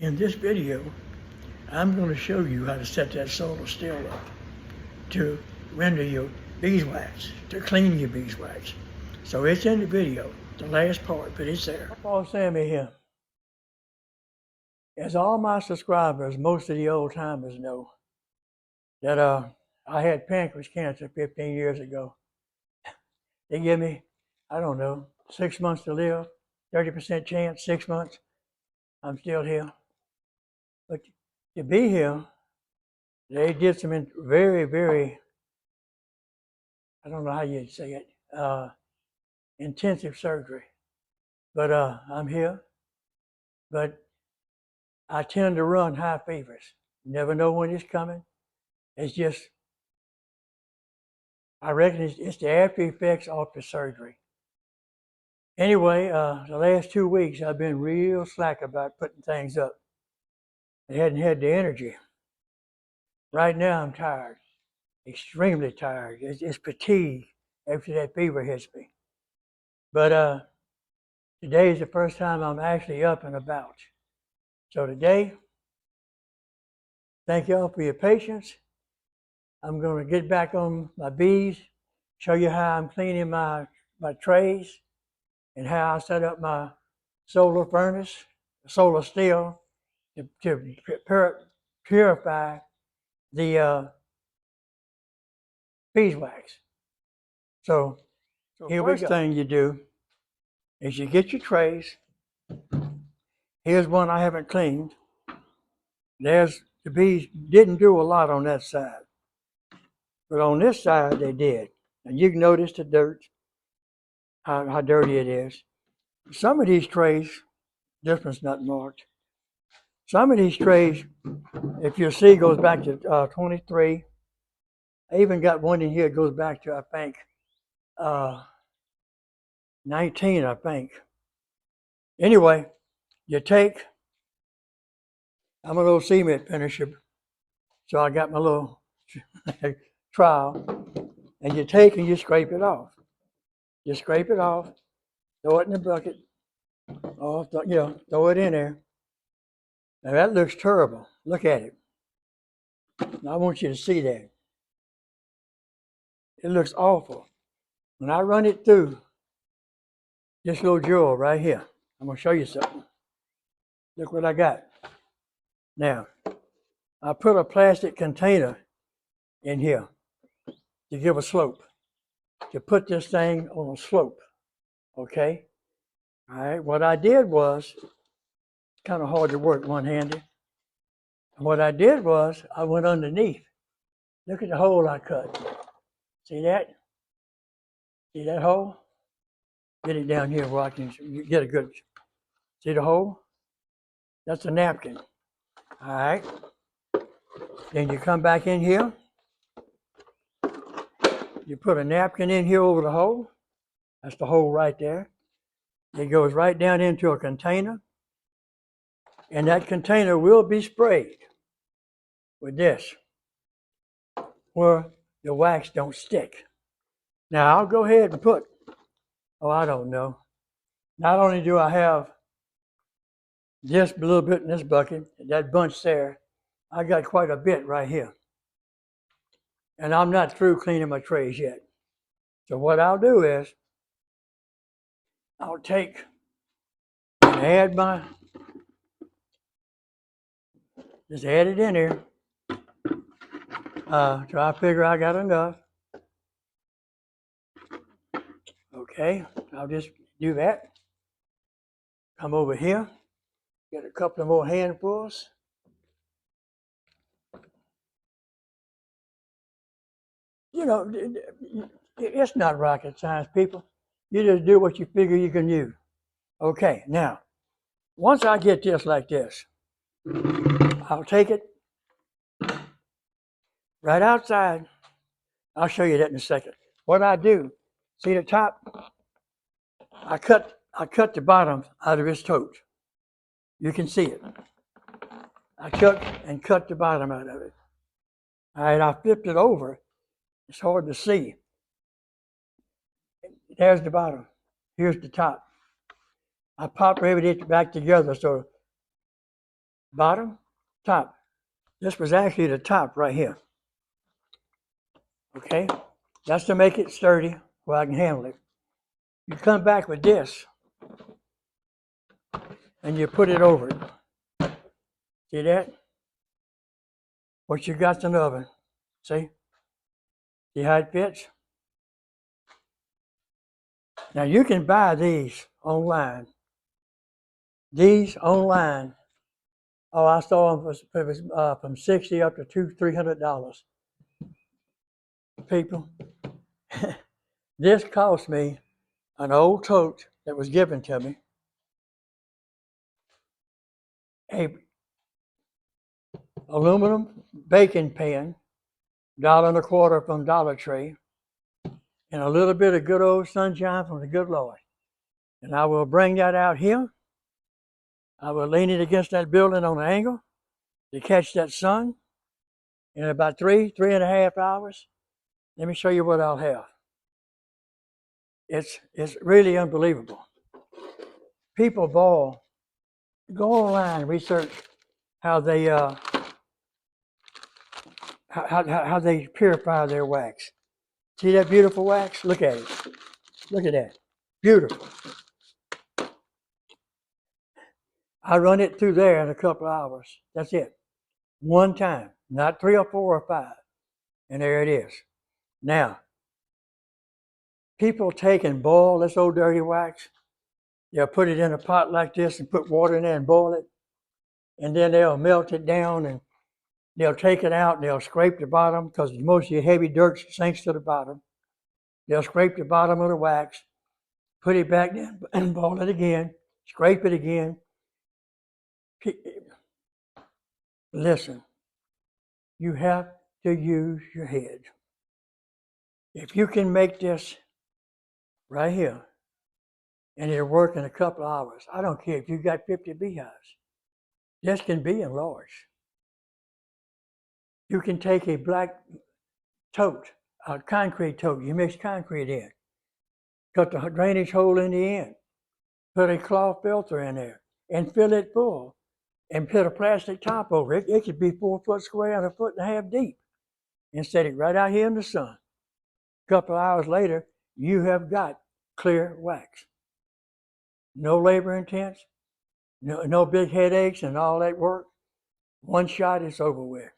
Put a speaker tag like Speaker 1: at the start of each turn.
Speaker 1: In this video, I'm going to show you how to set that solar still up to render your beeswax, to clean your beeswax. So it's in the video, the last part, but it's there. Pawpaw Sammy here. As all my subscribers, most of the old timers know, that I had pancreas cancer 15 years ago. They give me, I don't know, 6 months to live, 30% chance, 6 months. I'm still here. But to be here, they did some very, very, I don't know how you'd say it, intensive surgery. But I'm here. But I tend to run high fevers. Never know when it's coming. It's just, I reckon it's the after effects of the surgery. Anyway, the last 2 weeks I've been real slack about putting things up. I hadn't had the energy. Right now I'm tired, extremely tired. It's fatigue after that fever hits me. But today is the first time I'm actually up and about. So today, thank y'all for your patience. I'm going to get back on my bees, show you how I'm cleaning my trays and how I set up my solar furnace, solar still to purify the beeswax. So here we go. First thing you do is you get your trays. Here's one I haven't cleaned. The bees didn't do a lot on that side, but on this side they did. And you can notice the dirt, how dirty it is. Some of these trays, this one's not marked. Some of these trays, if you see, goes back to 23. I even got one in here that goes back to, I think, 19, I think. Anyway, you take, I'm a little cement finisher, so I got my little trowel, and you take and you scrape it off. You scrape it off, throw it in the bucket, throw it in there. Now that looks terrible. Look at it. Now I want you to see that. It looks awful. When I run it through this little jewel right here, I'm going to show you something. Look what I got. Now, I put a plastic container in here to give a slope, to put this thing on a slope, okay? All right, what I did was, kind of hard to work one-handed. What I did was, I went underneath. Look at the hole I cut. See that? See that hole? Get it down here where I can get a good, see the hole? That's a napkin. All right. Then you come back in here. You put a napkin in here over the hole. That's the hole right there. It goes right down into a container. And that container will be sprayed with this, where the wax don't stick. Now I'll go ahead and put, I don't know. Not only do I have just a little bit in this bucket, that bunch there, I got quite a bit right here. And I'm not through cleaning my trays yet. So what I'll do is, I'll take and add just add it in here. So I figure I got enough. Okay, I'll just do that. Come over here, get a couple of more handfuls. You know, it's not rocket science, people. You just do what you figure you can use. Okay, now, once I get this like this, I'll take it right outside. I'll show you that in a second. What I do, see the top? I cut the bottom out of his toes. You can see it. I took and cut the bottom out of it. All right, I flipped it over. It's hard to see. There's the bottom. Here's the top. I pop everything back together so bottom, top. This was actually the top right here. Okay? That's to make it sturdy where I can handle it. You come back with this and you put it over it. See that? What you got in the oven. See? See how it fits? Now you can buy these online. These online. Oh, I saw them from $60 up to $300. People, this cost me an old tote that was given to me, a aluminum baking pan, $1.25 from Dollar Tree, and a little bit of good old sunshine from the good Lord. And I will bring that out here. I will lean it against that building on an angle to catch that sun. In about 3.5 hours, let me show you what I'll have. It's really unbelievable. People boil. Go online, research how they how they purify their wax. See that beautiful wax? Look at it. Look at that. Beautiful. I run it through there in a couple of hours. That's it. One time, not 3 or 4 or 5. And there it is. Now, people take and boil this old dirty wax. They'll put it in a pot like this and put water in there and boil it. And then they'll melt it down and they'll take it out and they'll scrape the bottom because most of your heavy dirt sinks to the bottom. They'll scrape the bottom of the wax, put it back in and boil it again, scrape it again. Listen, you have to use your head. If you can make this right here, and it'll work in a couple of hours, I don't care if you got 50 beehives. This can be enlarged. You can take a black tote, a concrete tote, you mix concrete in, cut the drainage hole in the end, put a cloth filter in there, and fill it full, and put a plastic top over it. It could be 4 foot square and 1.5 foot deep, and set it right out here in the sun. A couple of hours later, you have got clear wax. No labor intense, no big headaches and all that work. One shot, it's over with.